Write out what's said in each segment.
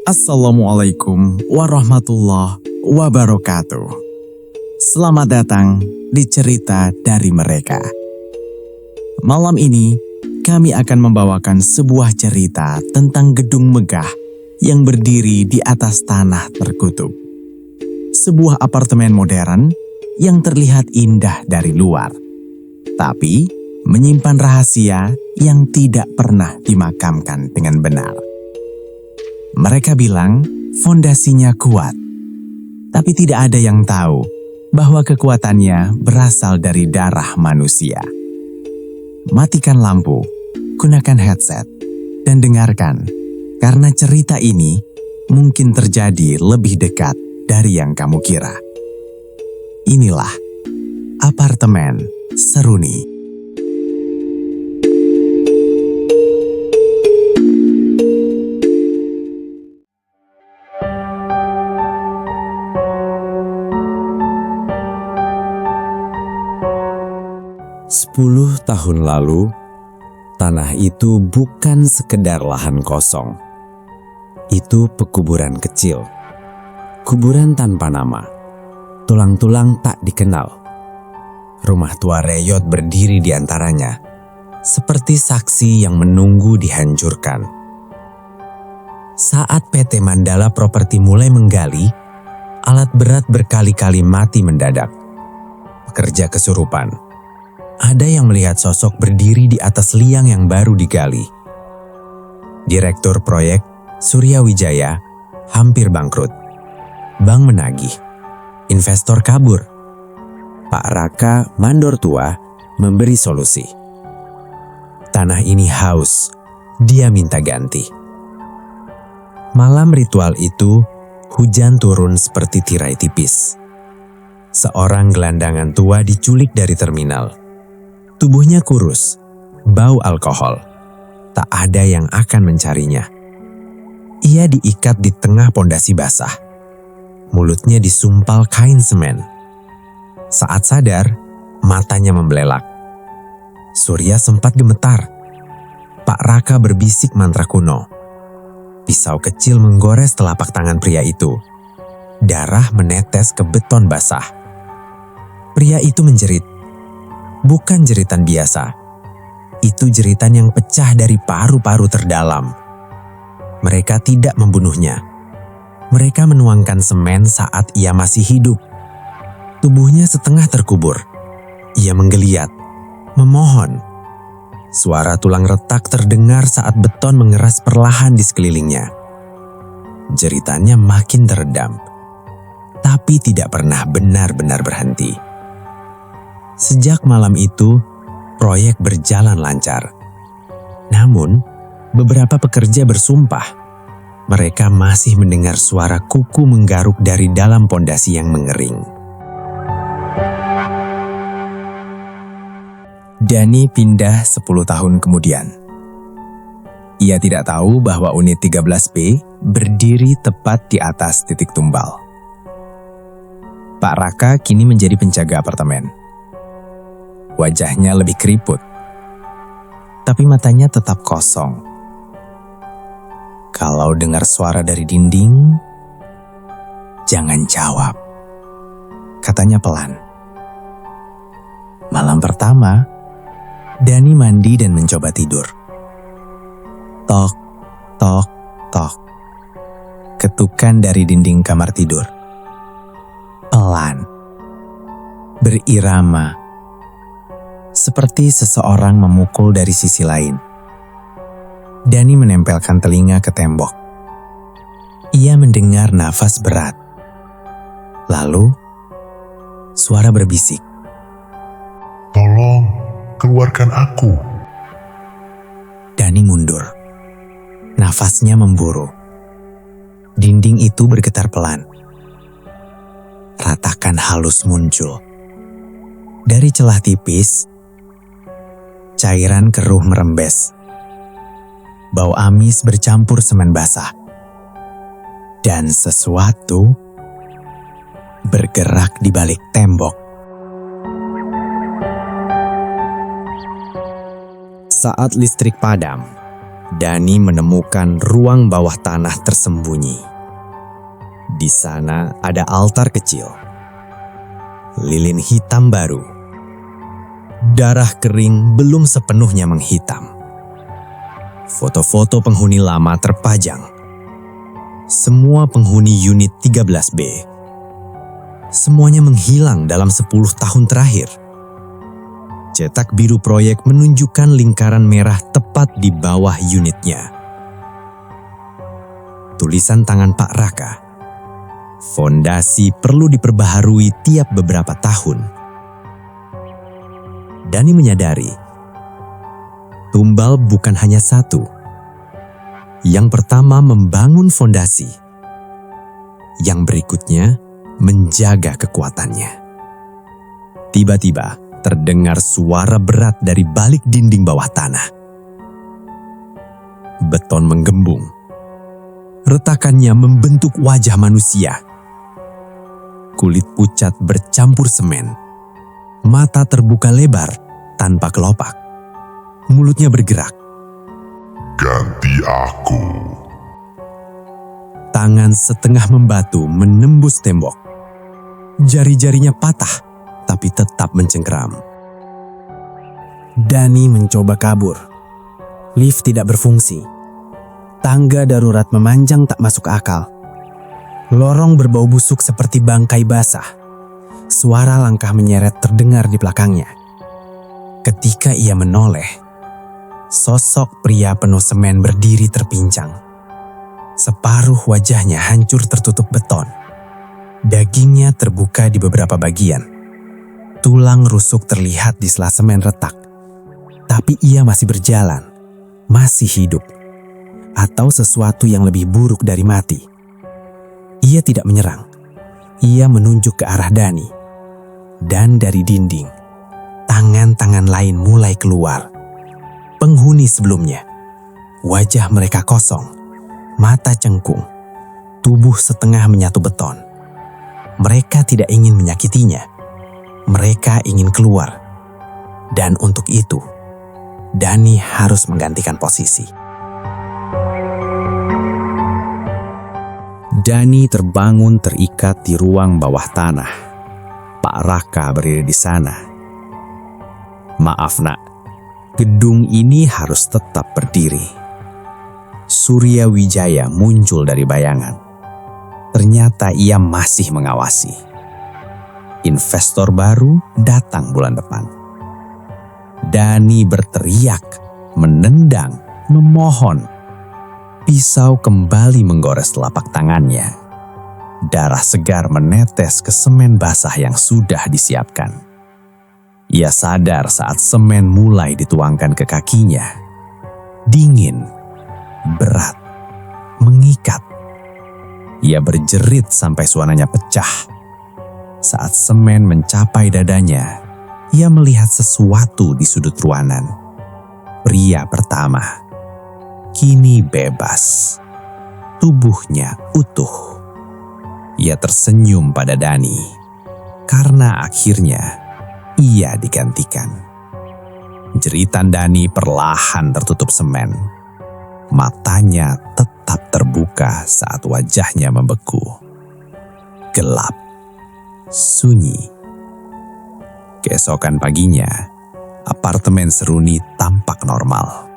Assalamualaikum warahmatullahi wabarakatuh. Selamat datang di Cerita dari Mereka. Malam ini, kami akan membawakan sebuah cerita tentang gedung megah yang berdiri di atas tanah terkutuk. Sebuah apartemen modern yang terlihat indah dari luar, tapi menyimpan rahasia yang tidak pernah dimakamkan dengan benar. Mereka bilang fondasinya kuat, tapi tidak ada yang tahu bahwa kekuatannya berasal dari darah manusia. Matikan lampu, gunakan headset, dan dengarkan, karena cerita ini mungkin terjadi lebih dekat dari yang kamu kira. Inilah Apartemen Seruni. 10 tahun lalu, tanah itu bukan sekedar lahan kosong. Itu pekuburan kecil, kuburan tanpa nama, tulang-tulang tak dikenal. Rumah tua reyot berdiri di antaranya, seperti saksi yang menunggu dihancurkan. Saat PT Mandala Properti mulai menggali, alat berat berkali-kali mati mendadak. Pekerja kesurupan. Ada yang melihat sosok berdiri di atas liang yang baru digali. Direktur proyek, Surya Wijaya, hampir bangkrut. Bank menagih. Investor kabur. Pak Raka, mandor tua, memberi solusi. Tanah ini haus, dia minta ganti. Malam ritual itu, hujan turun seperti tirai tipis. Seorang gelandangan tua diculik dari terminal. Tubuhnya kurus, bau alkohol. Tak ada yang akan mencarinya. Ia diikat di tengah pondasi basah. Mulutnya disumpal kain semen. Saat sadar, matanya membelelak. Surya sempat gemetar. Pak Raka berbisik mantra kuno. Pisau kecil menggores telapak tangan pria itu. Darah menetes ke beton basah. Pria itu menjerit. Bukan jeritan biasa. Itu jeritan yang pecah dari paru-paru terdalam. Mereka tidak membunuhnya. Mereka menuangkan semen saat ia masih hidup. Tubuhnya setengah terkubur. Ia menggeliat, memohon. Suara tulang retak terdengar saat beton mengeras perlahan di sekelilingnya. Jeritannya makin teredam, tapi tidak pernah benar-benar berhenti. Sejak malam itu, proyek berjalan lancar. Namun, beberapa pekerja bersumpah, mereka masih mendengar suara kuku menggaruk dari dalam pondasi yang mengering. Dani pindah 10 tahun kemudian. Ia tidak tahu bahwa unit 13B berdiri tepat di atas titik tumbal. Pak Raka kini menjadi penjaga apartemen. Wajahnya lebih keriput, tapi matanya tetap kosong. Kalau dengar suara dari dinding, jangan jawab, katanya pelan. Malam pertama, Dani mandi dan mencoba tidur. Tok, tok, tok. Ketukan dari dinding kamar tidur. Pelan. Berirama. Seperti seseorang memukul dari sisi lain. Dani menempelkan telinga ke tembok. Ia mendengar nafas berat. Lalu, suara berbisik. Tolong, keluarkan aku. Dani mundur. Nafasnya memburu. Dinding itu bergetar pelan. Ratakan halus muncul. Dari celah tipis, cairan keruh merembes. Bau amis bercampur semen basah. Dan sesuatu bergerak di balik tembok. Saat listrik padam, Dani menemukan ruang bawah tanah tersembunyi. Di sana ada altar kecil, lilin hitam baru, darah kering belum sepenuhnya menghitam. Foto-foto penghuni lama terpajang. Semua penghuni unit 13B. Semuanya menghilang dalam 10 tahun terakhir. Cetak biru proyek menunjukkan lingkaran merah tepat di bawah unitnya. Tulisan tangan Pak Raka. Fondasi perlu diperbaharui tiap beberapa tahun. Dani menyadari, tumbal bukan hanya satu. Yang pertama membangun fondasi. Yang berikutnya menjaga kekuatannya. Tiba-tiba terdengar suara berat dari balik dinding bawah tanah. Beton menggembung. Retakannya membentuk wajah manusia. Kulit pucat bercampur semen. Mata terbuka lebar tanpa kelopak. Mulutnya bergerak. Ganti aku. Tangan setengah membatu menembus tembok. Jari-jarinya patah, tapi tetap mencengkeram. Dani mencoba kabur. Lift tidak berfungsi. Tangga darurat memanjang tak masuk akal. Lorong berbau busuk seperti bangkai basah. Suara langkah menyeret terdengar di belakangnya. Ketika ia menoleh, sosok pria penuh semen berdiri terpincang. Separuh wajahnya hancur tertutup beton. Dagingnya terbuka di beberapa bagian. Tulang rusuk terlihat di sela semen retak. Tapi ia masih berjalan, masih hidup. Atau sesuatu yang lebih buruk dari mati. Ia tidak menyerang. Ia menunjuk ke arah Dani. Dan dari dinding, tangan-tangan lain mulai keluar. Penghuni sebelumnya. Wajah mereka kosong, mata cengkung, tubuh setengah menyatu beton. Mereka tidak ingin menyakitinya. Mereka ingin keluar. Dan untuk itu, Dani harus menggantikan posisi. Dani terbangun terikat di ruang bawah tanah. Pak Raka berdiri di sana. Maaf nak, gedung ini harus tetap berdiri. Surya Wijaya muncul dari bayangan. Ternyata ia masih mengawasi. Investor baru datang bulan depan. Dani berteriak, menendang, memohon. Pisau kembali menggores telapak tangannya. Darah segar menetes ke semen basah yang sudah disiapkan. Ia sadar saat semen mulai dituangkan ke kakinya. Dingin, berat, mengikat. Ia berjerit sampai suaranya pecah. Saat semen mencapai dadanya, ia melihat sesuatu di sudut ruangan. Pria pertama kini bebas. Tubuhnya utuh. Ia tersenyum pada Dani karena akhirnya ia digantikan. Jeritan Dani perlahan tertutup semen. Matanya tetap terbuka saat wajahnya membeku. Gelap, sunyi. Keesokan paginya, apartemen Seruni tampak normal.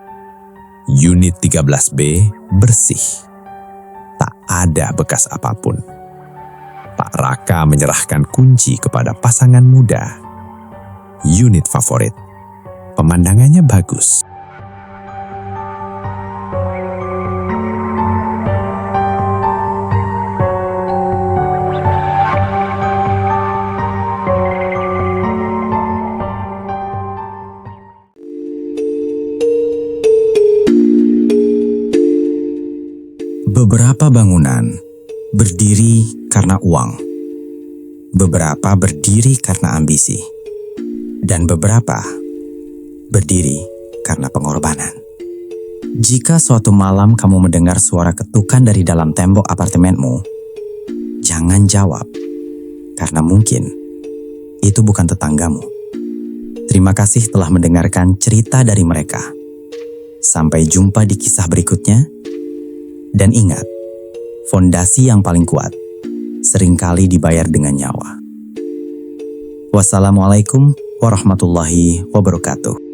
Unit 13B bersih. Tak ada bekas apapun. Pak Raka menyerahkan kunci kepada pasangan muda. Unit favorit. Pemandangannya bagus. Beberapa bangunan berdiri karena uang, beberapa berdiri karena ambisi, dan beberapa berdiri karena pengorbanan. Jika suatu malam kamu mendengar suara ketukan dari dalam tembok apartemenmu, jangan jawab, karena mungkin itu bukan tetanggamu. Terima kasih telah mendengarkan cerita dari mereka. Sampai jumpa di kisah berikutnya. Dan ingat, fondasi yang paling kuat seringkali dibayar dengan nyawa. Wassalamualaikum warahmatullahi wabarakatuh.